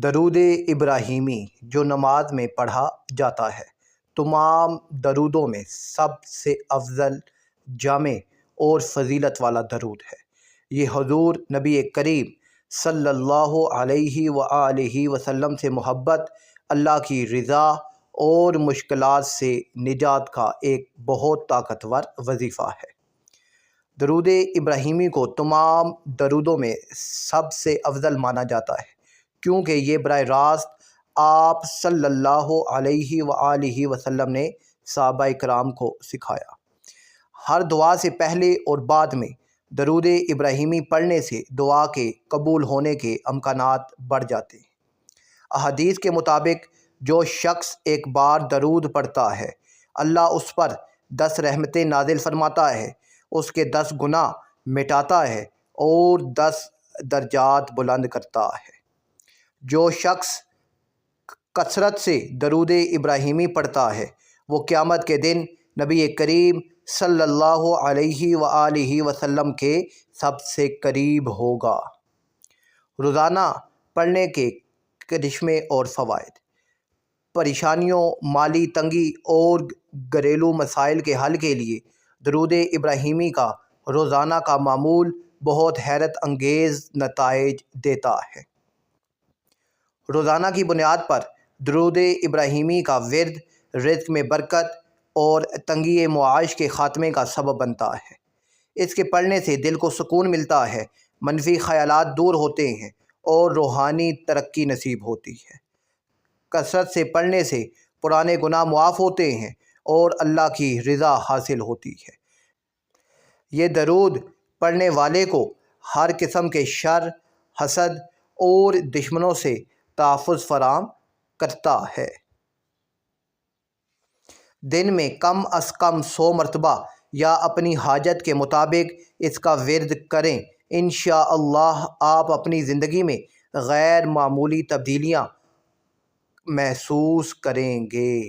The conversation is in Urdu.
درود ابراہیمی جو نماز میں پڑھا جاتا ہے، تمام درودوں میں سب سے افضل، جامع اور فضیلت والا درود ہے۔ یہ حضور نبی کریم صلی اللہ علیہ وآلہ وسلم سے محبت، اللہ کی رضا اور مشکلات سے نجات کا ایک بہت طاقتور وظیفہ ہے۔ درود ابراہیمی کو تمام درودوں میں سب سے افضل مانا جاتا ہے، کیونکہ یہ براہ راست آپ صلی اللہ علیہ وآلہ وسلم نے صحابہ کرام کو سکھایا۔ ہر دعا سے پہلے اور بعد میں درود ابراہیمی پڑھنے سے دعا کے قبول ہونے کے امکانات بڑھ جاتے ہیں۔ احادیث کے مطابق جو شخص ایک بار درود پڑھتا ہے، اللہ اس پر 10 رحمتیں نازل فرماتا ہے، اس کے 10 گناہ مٹاتا ہے اور 10 درجات بلند کرتا ہے۔ جو شخص کثرت سے درود ابراہیمی پڑھتا ہے، وہ قیامت کے دن نبی کریم صلی اللہ علیہ وآلہ وسلم کے سب سے قریب ہوگا۔ روزانہ پڑھنے کے کرشمے اور فوائد۔ پریشانیوں، مالی تنگی اور گھریلو مسائل کے حل کے لیے درود ابراہیمی کا روزانہ کا معمول بہت حیرت انگیز نتائج دیتا ہے۔ روزانہ کی بنیاد پر درود ابراہیمی کا ورد رزق میں برکت اور تنگی معاش کے خاتمے کا سبب بنتا ہے۔ اس کے پڑھنے سے دل کو سکون ملتا ہے، منفی خیالات دور ہوتے ہیں اور روحانی ترقی نصیب ہوتی ہے۔ کثرت سے پڑھنے سے پرانے گناہ معاف ہوتے ہیں اور اللہ کی رضا حاصل ہوتی ہے۔ یہ درود پڑھنے والے کو ہر قسم کے شر، حسد اور دشمنوں سے تحفظ فراہم کرتا ہے۔ دن میں کم از کم 100 مرتبہ یا اپنی حاجت کے مطابق اس کا ورد کریں۔ انشاءاللہ آپ اپنی زندگی میں غیر معمولی تبدیلیاں محسوس کریں گے۔